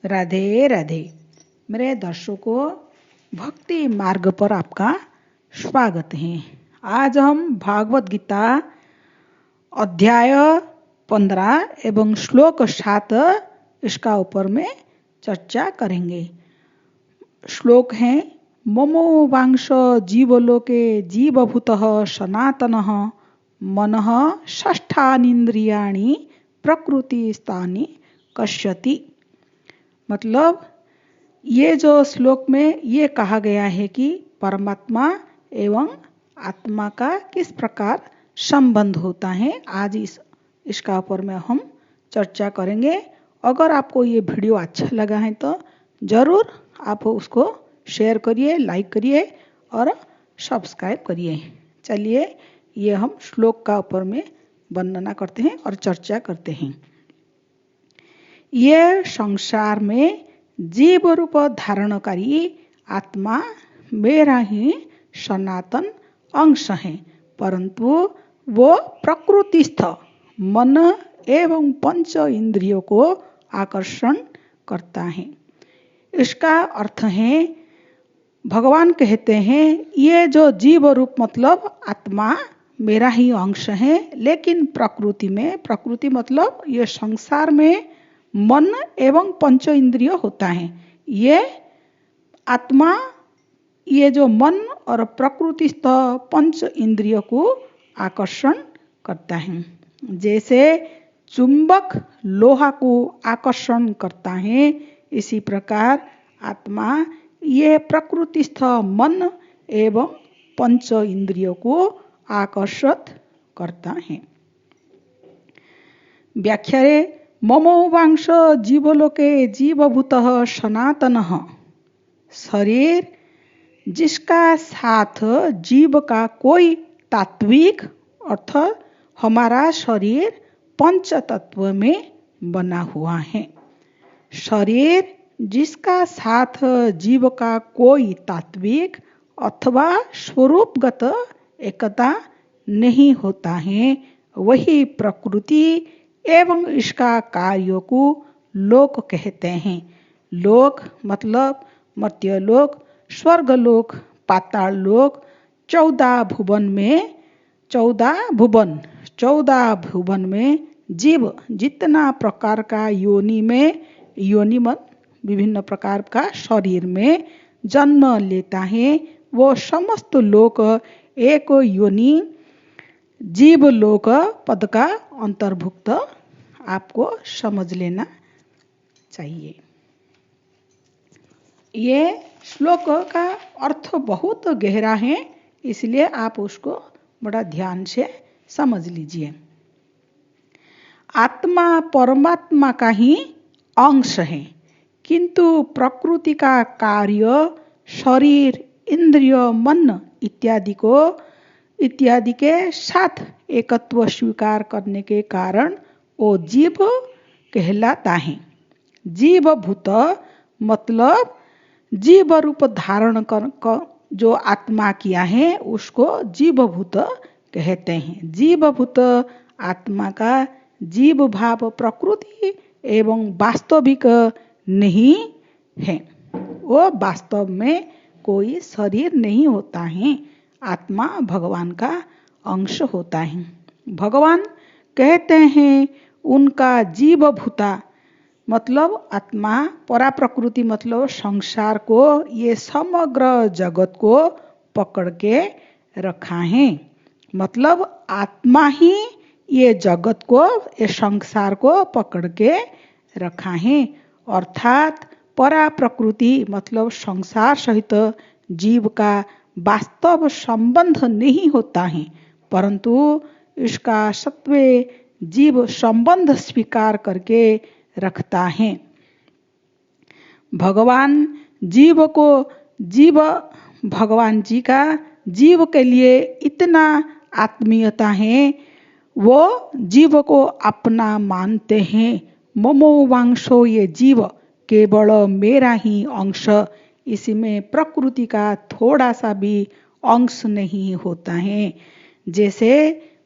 राधे राधे। मेरे दर्शकों, भक्ति मार्ग पर आपका स्वागत है। आज हम भागवत गीता अध्याय 15 एवं श्लोक 7 इसका ऊपर में चर्चा करेंगे। श्लोक है ममो वांश जीवलोके जीवभूतः सनातनः मनः षष्ठानीन्द्रियाणि प्रकृतिस्थानि कष्यति। मतलब ये जो श्लोक में ये कहा गया है कि परमात्मा एवं आत्मा का किस प्रकार संबंध होता है। आज इसका ऊपर में हम चर्चा करेंगे। अगर आपको ये वीडियो अच्छा लगा है तो ज़रूर आप उसको शेयर करिए, लाइक करिए और सब्सक्राइब करिए। चलिए ये हम श्लोक का ऊपर में वर्णना करते हैं और चर्चा करते हैं। ये संसार में जीव रूप धारणकारी आत्मा मेरा ही सनातन अंश है, परंतु वो प्रकृतिस्थ मन एवं पंच इंद्रियों को आकर्षण करता है। इसका अर्थ है, भगवान कहते हैं ये जो जीव रूप मतलब आत्मा मेरा ही अंश है, लेकिन प्रकृति मतलब ये संसार में मन एवं पंच इंद्रिय होता है। ये आत्मा ये जो मन और प्रकृतिस्थ पंच इंद्रियों को आकर्षण करता है। जैसे चुंबक लोहा को आकर्षण करता है, इसी प्रकार आत्मा ये प्रकृतिस्थ मन एवं पंच इंद्रियों को आकर्षित करता है। व्याख्या ममो वांश जीवलोके जीवभूतः सनातनः। शरीर जिसका साथ जीव का कोई तात्विक अर्थ हमारा शरीर पंच तत्व में बना हुआ है। शरीर जिसका साथ जीव का कोई तात्विक अथवा स्वरूपगत एकता नहीं होता है, वही प्रकृति एवं इसका कार्यों को लोक कहते हैं। लोक मतलब मर्त्यलोक, स्वर्गलोक, पाताल लोक। 14 भुवन में जीव जितना प्रकार का योनि मत विभिन्न प्रकार का शरीर में जन्म लेता है, वो समस्त लोक एक योनि जीव लोक पद का अंतर्भुक्त आपको समझ लेना चाहिए। ये श्लोक का अर्थ बहुत गहरा है, इसलिए आप उसको बड़ा ध्यान से समझ लीजिए। आत्मा परमात्मा का ही अंश है, किंतु प्रकृति का कार्य शरीर, इंद्रिय, मन इत्यादि के साथ एकत्व स्वीकार करने के कारण वो जीव कहलाता है। जीवभूत मतलब जीव रूप धारण कर जो आत्मा किया है उसको जीवभूत कहते हैं। जीवभूत आत्मा का जीव भाव प्रकृति एवं वास्तविक नहीं है। वो वास्तव में कोई शरीर नहीं होता है। आत्मा भगवान का अंश होता है। भगवान कहते हैं उनका जीवभूता मतलब आत्मा, परा प्रकृति मतलब संसार को, ये समग्र जगत को पकड़ के रखा है। मतलब आत्मा ही ये जगत को, ये संसार को पकड़ के रखा है। अर्थात परा प्रकृति मतलब संसार सहित जीव का वास्तव संबंध नहीं होता है, परंतु इसका सत्व जीव संबंध स्वीकार करके रखता है। भगवान जी का जीव के लिए इतना आत्मीयता है, वो जीव को अपना मानते हैं। ममो वांशो, ये जीव केवल मेरा ही अंश, इसमें प्रकृति का थोड़ा सा भी अंश नहीं होता है। जैसे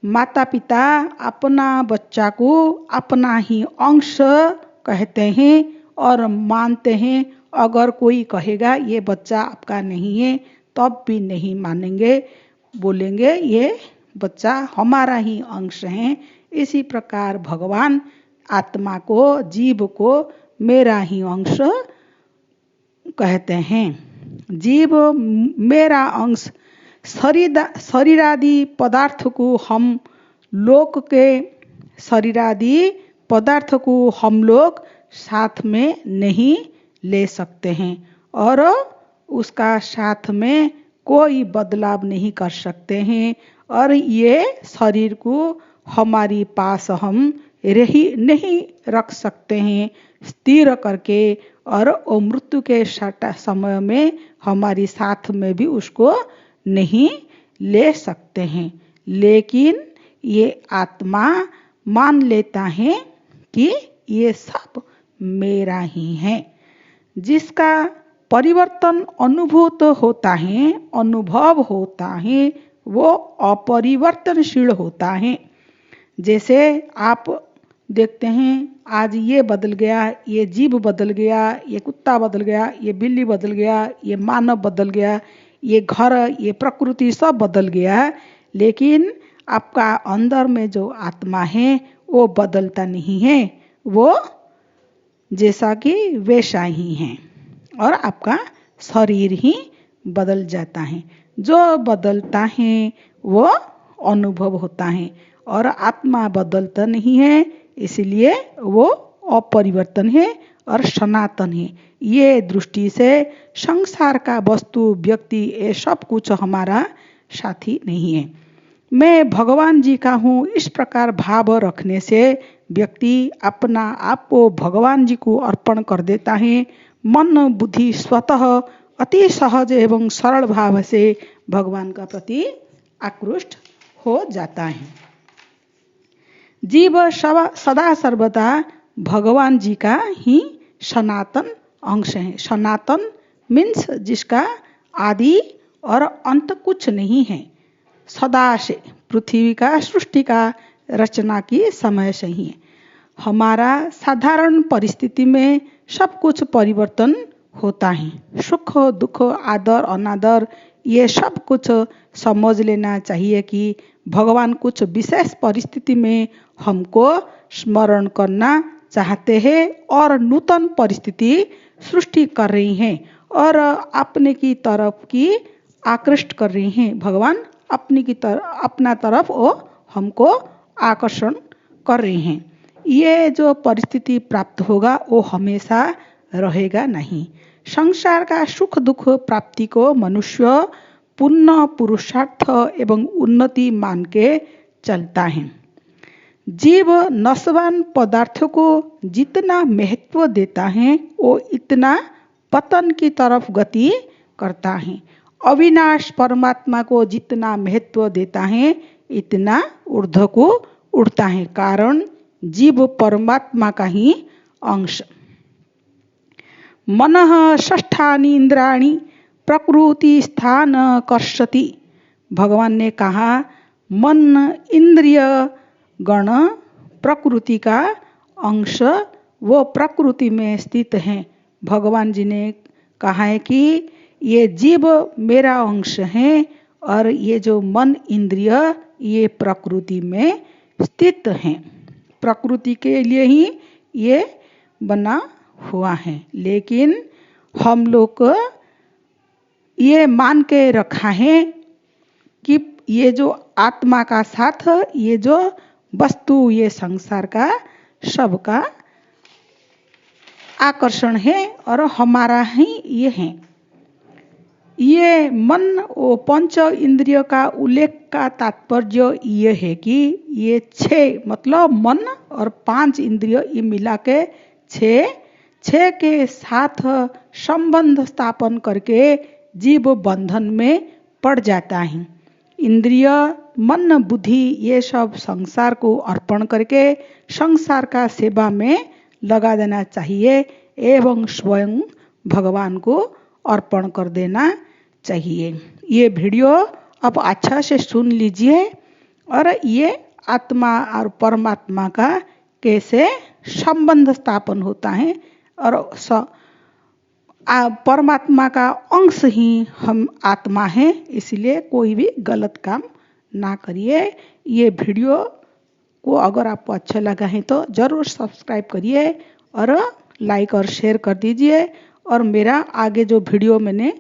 माता पिता अपना बच्चा को अपना ही अंश कहते हैं, और मानते हैं। अगर कोई कहेगा ये बच्चा आपका नहीं है तब भी नहीं मानेंगे, बोलेंगे ये बच्चा हमारा ही अंश है। इसी प्रकार भगवान आत्मा को, जीव को मेरा ही अंश कहते हैं। जीव मेरा अंश शरीरादि पदार्थ को हम लोक के शरीरादि पदार्थ को हम लोग साथ में नहीं ले सकते हैं और उसका साथ में कोई बदलाव नहीं कर सकते हैं। और ये शरीर को हमारी पास हम नहीं रख सकते हैं स्थिर करके, और मृत्यु के समय में हमारी साथ में भी उसको नहीं ले सकते हैं। लेकिन ये आत्मा मान लेता है कि ये सब मेरा ही है। जिसका परिवर्तन अनुभूत होता है, अनुभव होता है, वो अपरिवर्तनशील होता है। जैसे आप देखते हैं आज ये बदल गया, ये जीव बदल गया, ये कुत्ता बदल गया, ये बिल्ली बदल गया, ये मानव बदल गया, ये घर, ये प्रकृति सब बदल गया, लेकिन आपका अंदर में जो आत्मा है वो बदलता नहीं है। वो जैसा कि वैसा ही है और आपका शरीर ही बदल जाता है। जो बदलता है वो अनुभव होता है और आत्मा बदलता नहीं है, इसलिए वो अपरिवर्तन है और सनातन है। ये दृष्टि से संसार का वस्तु, व्यक्ति, ये सब कुछ हमारा साथी नहीं है। मैं भगवान जी का हूँ, इस प्रकार भाव रखने से व्यक्ति अपना आप को भगवान जी को अर्पण कर देता है। मन बुद्धि स्वतः अति सहज एवं सरल भाव से भगवान का प्रति आकृष्ट हो जाता है। जीव सदा सर्वदा भगवान जी का ही सनातन अंश है। सनातन मीन्स जिसका आदि और अंत कुछ नहीं है, सदा से पृथ्वी का, सृष्टि का रचना की समय से ही है। हमारा साधारण परिस्थिति में सब कुछ परिवर्तन होता है, सुख दुख, आदर अनादर, ये सब कुछ समझ लेना चाहिए कि भगवान कुछ विशेष परिस्थिति में हमको स्मरण करना चाहते हैं और नूतन परिस्थिति सृष्टि कर रही हैं और अपने की तरफ की आकृष्ट कर रही हैं। भगवान अपना तरफ वो हमको आकर्षण कर रहे हैं। ये जो परिस्थिति प्राप्त होगा वो हमेशा रहेगा नहीं। संसार का सुख दुख प्राप्ति को मनुष्य पुण्य, पुरुषार्थ एवं उन्नति मान के चलता है। जीव नशवान पदार्थ को जितना महत्व देता है वो इतना पतन की तरफ गति करता है। अविनाश परमात्मा को जितना महत्व देता है इतना ऊर्ध्व को उड़ता है, कारण जीव परमात्मा का ही अंश। मनः षष्ठानि इंद्राणि प्रकृति स्थान कर्षति। भगवान ने कहा मन, इंद्रिय गण प्रकृति का अंश, वो प्रकृति में स्थित है। भगवान जी ने कहा है कि ये जीव मेरा अंश है और ये जो मन, इंद्रिय, ये प्रकृति में स्थित हैं। प्रकृति के लिए ही ये बना हुआ है, लेकिन हम लोग ये मान के रखा है कि ये जो आत्मा का साथ, ये जो वस्तु, ये संसार का सबका आकर्षण है और हमारा ही ये है। ये मन वो पंच इंद्रिय का उल्लेख का तात्पर्य ये है कि ये 6 मतलब मन और 5 इंद्रिय ये मिला के 6 के साथ संबंध स्थापन करके जीव बंधन में पड़ जाता है। इंद्रिय, मन, बुद्धि ये सब संसार को अर्पण करके संसार का सेवा में लगा देना चाहिए एवं स्वयं भगवान को अर्पण कर देना चाहिए। ये वीडियो अब अच्छा से सुन लीजिए और ये आत्मा और परमात्मा का कैसे संबंध स्थापन होता है और परमात्मा का अंश ही हम आत्मा हैं, इसलिए कोई भी गलत काम ना करिए। ये वीडियो को अगर आपको अच्छा लगा है तो ज़रूर सब्सक्राइब करिए और लाइक और शेयर कर दीजिए। और मेरा आगे जो वीडियो मैंने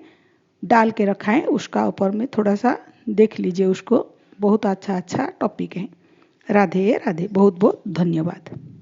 डाल के रखा है उसका ऊपर में थोड़ा सा देख लीजिए, उसको बहुत अच्छा अच्छा टॉपिक है। राधे राधे, बहुत बहुत धन्यवाद।